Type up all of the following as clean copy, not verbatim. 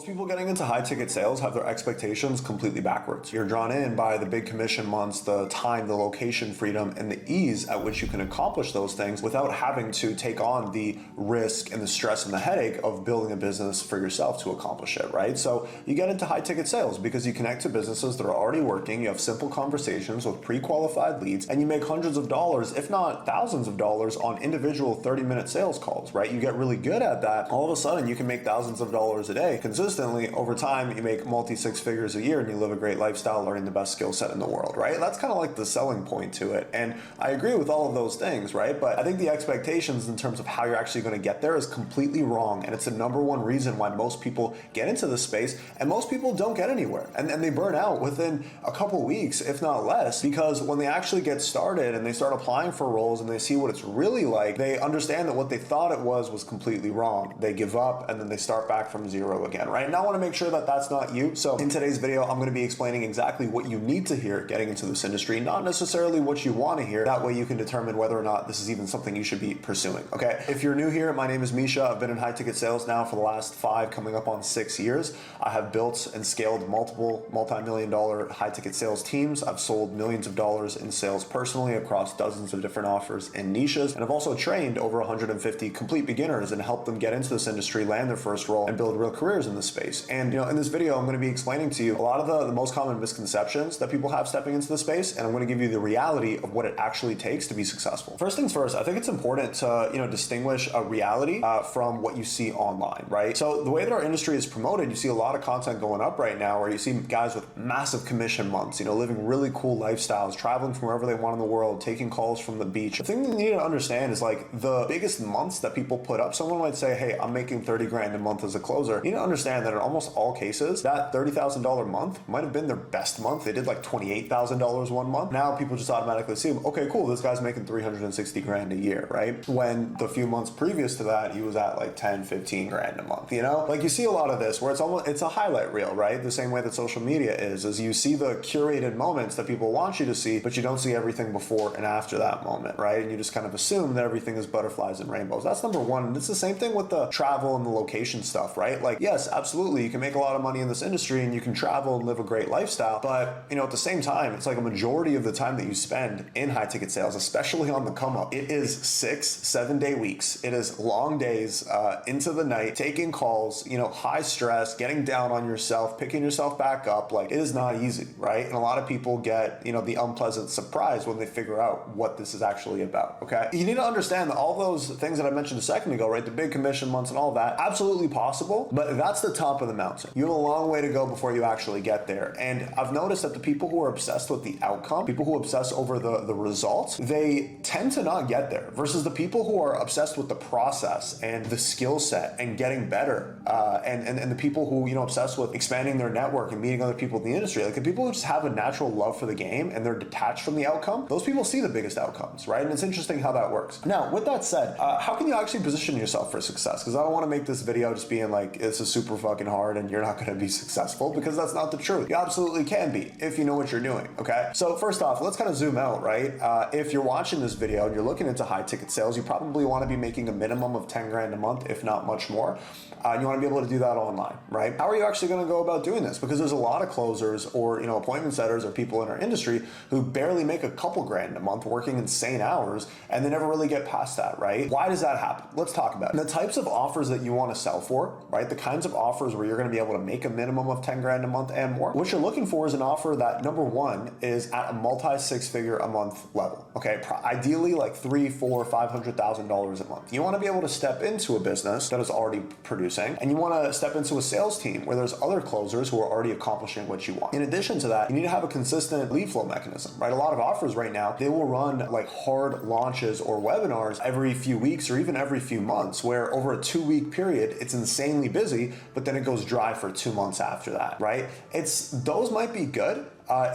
Most people getting into high ticket sales have their expectations completely backwards. You're drawn in by the big commission months, the time, the location freedom, and the ease at which you can accomplish those things without having to take on the risk and the stress and the headache of building a business for yourself to accomplish it, right? So you get into high ticket sales because you connect to businesses that are already working, you have simple conversations with pre-qualified leads, and you make hundreds of dollars, if not thousands of dollars on individual 30-minute sales calls, right? You get really good at that. All of a sudden you can make thousands of dollars a day consistently. Over time, you make multi-six figures a year and you live a great lifestyle learning the best skill set in the world, right? That's kind of like the selling point to it. And I agree with all of those things, right? But I think the expectations in terms of how you're actually going to get there is completely wrong. And it's the number one reason why most people get into this space and most people don't get anywhere. And they burn out within a couple weeks, if not less, because when they actually get started and they start applying for roles and they see what it's really like, they understand that what they thought it was completely wrong. They give up and then they start back from zero again, right? And I want to make sure that that's not you. So in today's video, I'm going to be explaining exactly what you need to hear getting into this industry, not necessarily what you want to hear. That way you can determine whether or not this is even something you should be pursuing, okay? If you're new here, my name is Misha. I've been in high ticket sales now for the last 5, coming up on 6 years. I have built and scaled multiple multi-million-dollar high ticket sales teams. I've sold millions of dollars in sales personally across dozens of different offers and niches. And I've also trained over 150 complete beginners and helped them get into this industry, land their first role, and build real careers in this space. And in this video, I'm going to be explaining to you a lot of the most common misconceptions that people have stepping into the space, and I'm going to give you the reality of what it actually takes to be successful. First things first, I think it's important to distinguish a reality from what you see online, right? So the way that our industry is promoted, you see a lot of content going up right now where you see guys with massive commission months, living really cool lifestyles, traveling from wherever they want in the world, taking calls from the beach. The thing that you need to understand is like the biggest months that people put up, someone might say, hey, I'm making 30 grand a month as a closer. You need to understand that in almost all cases, that $30,000 month might have been their best month. They did like $28,000 one month. Now people just automatically assume, okay, cool, this guy's making 360 grand a year, right? When the few months previous to that, he was at like 10, 15 grand a month, Like you see a lot of this where it's a highlight reel, right? The same way that social media is you see the curated moments that people want you to see, but you don't see everything before and after that moment, right? And you just kind of assume that everything is butterflies and rainbows. That's number one. And it's the same thing with the travel and the location stuff, right? Like, yes, absolutely, you can make a lot of money in this industry and you can travel and live a great lifestyle, but at the same time, it's like a majority of the time that you spend in high ticket sales, especially on the come up, it is 6-7 day weeks. It is long days into the night, taking calls, high stress, getting down on yourself, picking yourself back up. Like, it is not easy, right? And a lot of people get, the unpleasant surprise when they figure out what this is actually about, okay? You need to understand that all those things that I mentioned a second ago, right? The big commission months and all that, absolutely possible, but that's the top of the mountain. You have a long way to go before you actually get there. And I've noticed that the people who are obsessed with the outcome, people who obsess over the results, they tend to not get there versus the people who are obsessed with the process and the skill set and getting better, and the people who, obsessed with expanding their network and meeting other people in the industry. Like the people who just have a natural love for the game and they're detached from the outcome, those people see the biggest outcomes, right? And it's interesting how that works. Now, with that said, how can you actually position yourself for success? Because I don't want to make this video just being like, this is super fucking hard and you're not going to be successful, because that's not the truth. You absolutely can be if you know what you're doing, okay? So first off, let's kind of zoom out, right? If you're watching this video and you're looking into high ticket sales, you probably want to be making a minimum of 10 grand a month, if not much more. You want to be able to do that online, right? How are you actually going to go about doing this? Because there's a lot of closers or appointment setters or people in our industry who barely make a couple grand a month working insane hours and they never really get past that, right? Why does that happen? Let's talk about it. The types of offers that you want to sell for, right? The kinds of offers where you're going to be able to make a minimum of 10 grand a month and more. What you're looking for is an offer that, number one, is at a multi-six figure a month level, okay? Ideally like $300,000, $400,000, $500,000 a month. You want to be able to step into a business that is already producing, and you want to step into a sales team where there's other closers who are already accomplishing what you want. In addition to that, you need to have a consistent lead flow mechanism, right? A lot of offers right now, they will run like hard launches or webinars every few weeks or even every few months, where over a 2-week period, it's insanely busy, but then it goes dry for 2 months after that, right? Those might be good,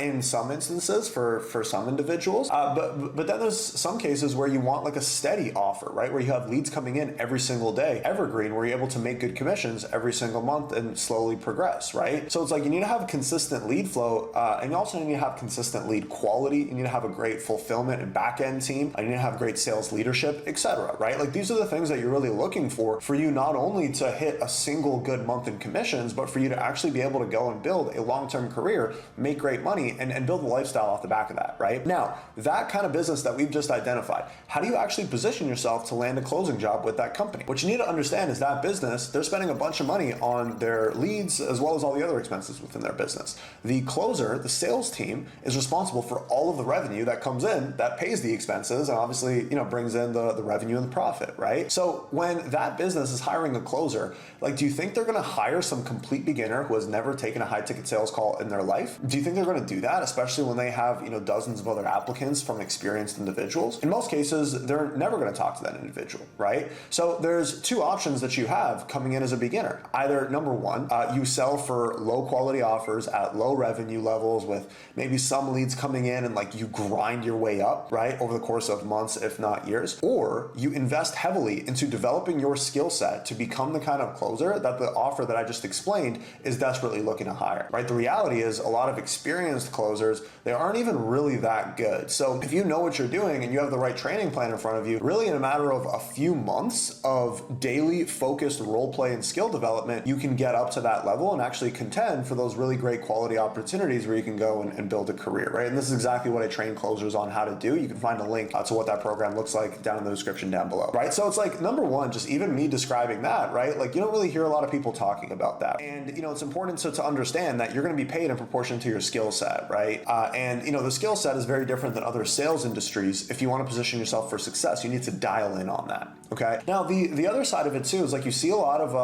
in some instances for some individuals. But then there's some cases where you want like a steady offer, right? Where you have leads coming in every single day, evergreen, where you're able to make good commissions every single month and slowly progress, right? So it's like you need to have consistent lead flow, and you also need to have consistent lead quality. You need to have a great fulfillment and back end team. You need to have great sales leadership, etc. Right? Like these are the things that you're really looking for you not only to hit a single good month in commissions, but for you to actually be able to go and build a long-term career, make great money, and build a lifestyle off the back of that, right? Now, that kind of business that we've just identified, how do you actually position yourself to land a closing job with that company? What you need to understand is that business, they're spending a bunch of money on their leads as well as all the other expenses within their business. The closer, the sales team, is responsible for all of the revenue that comes in, that pays the expenses, and obviously, brings in the revenue and the profit, right? So when that business is hiring a closer, like, do you think they're going to hire some complete beginner who has never taken a high ticket sales call in their life? Do you think they're going to do that, especially when they have, dozens of other applicants from experienced individuals? In most cases, they're never going to talk to that individual, right? So there's two options that you have coming in as a beginner. Either number one, you sell for low quality offers at low revenue levels with maybe some leads coming in and like you grind your way up, right, over the course of months, if not years, or you invest heavily into developing your skill set to become the kind of closer that the offer that I just explained is desperately looking to hire, right? The reality is a lot of experienced closers, they aren't even really that good. So if you know what you're doing and you have the right training plan in front of you, really in a matter of a few months of daily focused role play and skill development, you can get up to that level and actually contend for those really great quality opportunities where you can go and build a career, right? And this is exactly what I train closers on how to do. You can find a link to what that program looks like down in the description down below, right? So it's like, number one, just even me describing that, right? Like you don't really hear a lot of people talking about that. And, it's important to understand that you're going to be paid in proportion to your skill set, right? And the skill set is very different than other sales industries. If you want to position yourself for success, you need to dial in on that. Okay. Now the other side of it too is like you see a lot of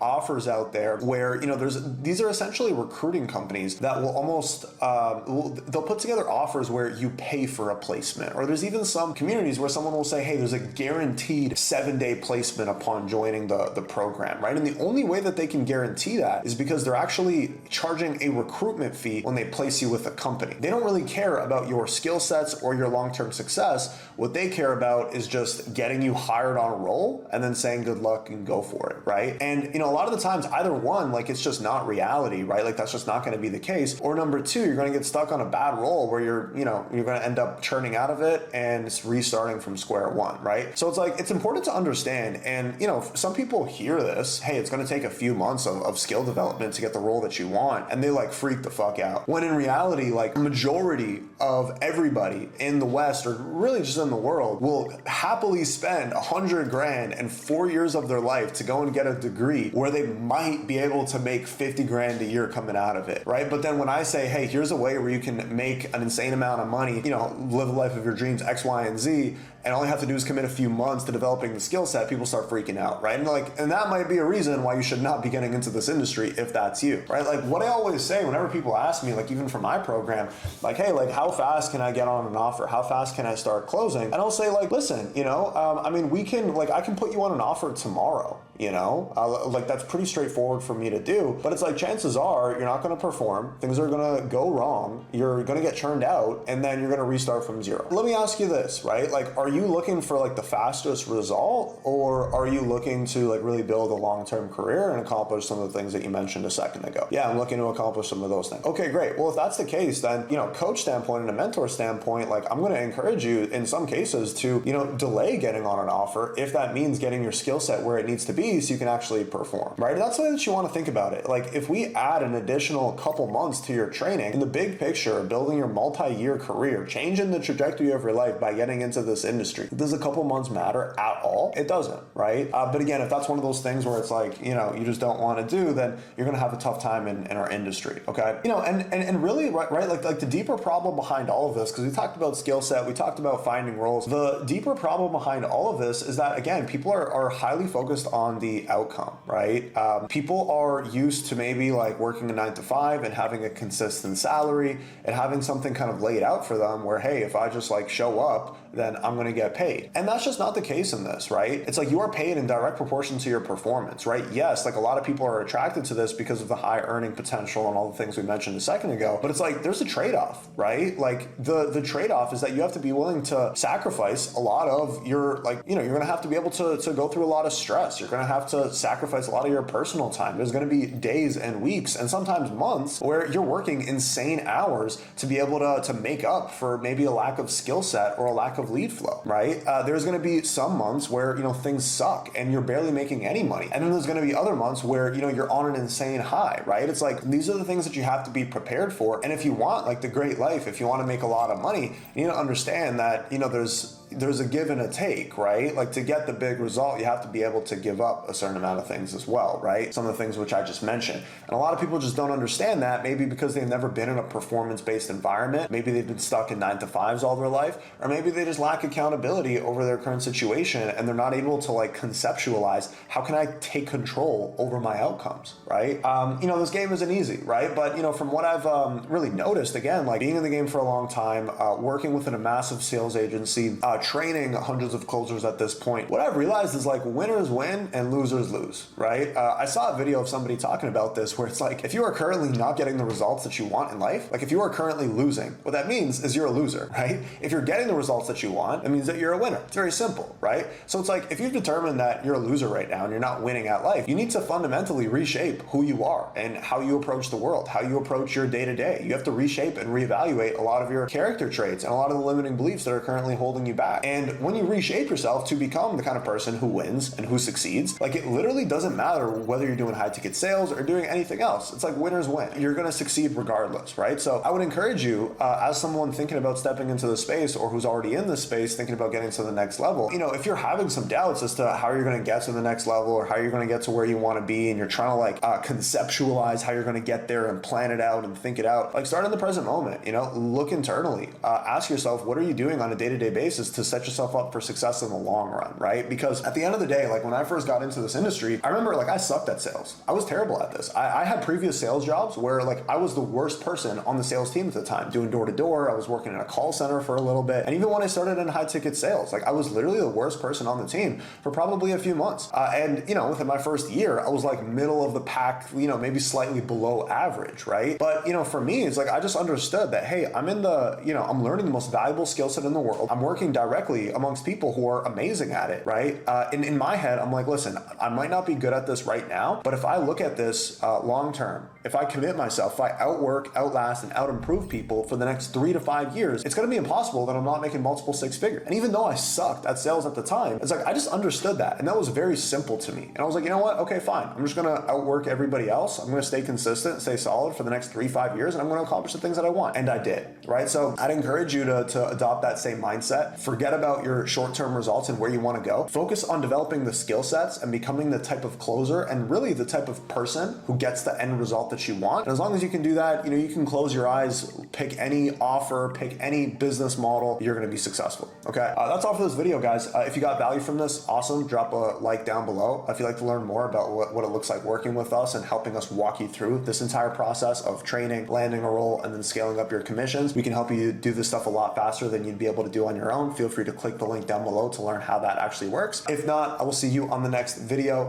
offers out there where these are essentially recruiting companies that will almost they'll put together offers where you pay for a placement, or there's even some communities where someone will say, hey, there's a guaranteed 7-day placement upon joining the program, right? And the only way that they can guarantee that is because they're actually charging a recruitment fee when they place you with a company. They don't really care about your skill sets or your long-term success. What they care about is just getting you hired on a roll and then saying good luck and go for it, right? And a lot of the times, either one, like it's just not reality, right? Like that's just not going to be the case. Or number two, you're going to get stuck on a bad roll where you're going to end up churning out of it and it's restarting from square one, right? So it's like, it's important to understand. And some people hear this, hey, it's going to take a few months of skill development to get the role that you want, and they like freak the fuck out. When in reality, like majority of everybody in the West, or really just in the world, will happily spend $100,000 and 4 years of their life to go and get a degree where they might be able to make $50,000 a year coming out of it, right? But then when I say, hey, here's a way where you can make an insane amount of money, live the life of your dreams, X, Y, and Z, and all you have to do is commit a few months to developing the skill set, people start freaking out, right? And that might be a reason why you should not be getting into this industry if that's you, right? Like what I always say whenever people ask me, like even for my program, like, hey, like how fast can I get on an offer? How fast can I start closing? And I'll say like, listen, I can put you on an offer tomorrow. Like that's pretty straightforward for me to do, but it's like chances are you're not going to perform, things are going to go wrong, you're going to get churned out, and then you're going to restart from zero. Let me ask you this, right? Like, are you looking for like the fastest result, or are you looking to like really build a long-term career and accomplish some of the things that you mentioned a second ago? Yeah, I'm looking to accomplish some of those things. Okay, great. Well, if that's the case, then, coach standpoint and a mentor standpoint, like I'm going to encourage you in some cases to, delay getting on an offer if that means getting your skill set where it needs to be so you can actually perform, right? And that's the way that you want to think about it. Like if we add an additional couple months to your training, in the big picture of building your multi-year career, changing the trajectory of your life by getting into this industry, does a couple months matter at all? It doesn't, right? But again, if that's one of those things where it's like, you just don't want to do, then you're going to have a tough time in our industry, okay? And really, right, like the deeper problem behind all of this, because we talked about skill set, we talked about finding roles, the deeper problem behind all of this is that, again, people are highly focused on on the outcome, right? People are used to maybe like working a 9 to 5 and having a consistent salary and having something kind of laid out for them where, hey, if I just like show up, then I'm going to get paid. And that's just not the case in this, right? It's like you are paid in direct proportion to your performance, right? Yes, like a lot of people are attracted to this because of the high earning potential and all the things we mentioned a second ago, but it's like there's a trade-off, right? Like the trade-off is that you have to be willing to sacrifice a lot of your, like, you know, you're going to have to be able to go through a lot of stress. You're going to have to sacrifice a lot of your personal time. There's going to be days and weeks and sometimes months where you're working insane hours to be able to make up for maybe a lack of skill set or a lack of lead flow, right? There's going to be some months where, you know, things suck and you're barely making any money. And then there's going to be other months where, you know, you're on an insane high, right? It's like, these are the things that you have to be prepared for. And if you want like the great life, if you want to make a lot of money, you need to understand that, you know, there's a give and a take, right? Like to get the big result, you have to be able to give up a certain amount of things as well, right? Some of the things which I just mentioned. And a lot of people just don't understand that, maybe because they've never been in a performance-based environment. Maybe they've been stuck in 9 to 5s all their life, or maybe they just lack accountability over their current situation and they're not able to like conceptualize, how can I take control over my outcomes, right? You know, this game isn't easy, right? But, you know, from what I've really noticed, again, like being in the game for a long time, working within a massive sales agency, training hundreds of closers at this point, what I've realized is like winners win and losers lose, right? I saw a video of somebody talking about this where it's like, if you are currently not getting the results that you want in life, like if you are currently losing, what that means is you're a loser, right? If you're getting the results that you want, it means that you're a winner. It's very simple, right? So it's like, if you've determined that you're a loser right now and you're not winning at life, you need to fundamentally reshape who you are and how you approach the world, how you approach your day to day. You have to reshape and reevaluate a lot of your character traits and a lot of the limiting beliefs that are currently holding you back. And when you reshape yourself to become the kind of person who wins and who succeeds, like it literally doesn't matter whether you're doing high ticket sales or doing anything else. It's like winners win. You're going to succeed regardless, right? So I would encourage you, as someone thinking about stepping into the space or who's already in this space, thinking about getting to the next level, you know, if you're having some doubts as to how you're going to get to the next level or how you're going to get to where you want to be, and you're trying to like conceptualize how you're going to get there and plan it out and think it out, like start in the present moment, you know, look internally, ask yourself, what are you doing on a day-to-day basis to set yourself up for success in the long run, right? Because at the end of the day, like when I first got into this industry, I remember like I sucked at sales. I was terrible at this. I had previous sales jobs where like I was the worst person on the sales team at the time, doing door to door. I was working in a call center for a little bit. And even when I started in high ticket sales, like I was literally the worst person on the team for probably a few months. And you know, within my first year, I was like middle of the pack, you know, maybe slightly below average, right? But you know, for me, it's like I just understood that, hey, I'm in the, you know, I'm learning the most valuable skill set in the world. I'm working directly amongst people who are amazing at it, right? In my head, I'm like, listen, I might not be good at this right now, but if I look at this long term, if I commit myself, if I outwork, outlast, and out-improve people for the next 3 to 5 years, it's going to be impossible that I'm not making multiple six figures. And even though I sucked at sales at the time, it's like I just understood that, and that was very simple to me. And I was like, you know what? Okay, fine. I'm just going to outwork everybody else. I'm going to stay consistent, stay solid for the next 3-5 years, and I'm going to accomplish the things that I want. And I did, right? So I'd encourage you to adopt that same mindset. Forget about your short-term results and where you want to go. Focus on developing the skill sets and becoming the type of closer and really the type of person who gets the end result that you want. And as long as you can do that, you know, you can close your eyes, pick any offer, pick any business model, you're going to be successful. Okay. That's all for this video, guys. If you got value from this, awesome. Drop a like down below. If you'd like to learn more about what it looks like working with us and helping us walk you through this entire process of training, landing a role, and then scaling up your commissions, we can help you do this stuff a lot faster than you'd be able to do on your own. Feel free to click the link down below to learn how that actually works. If not, I will see you on the next video.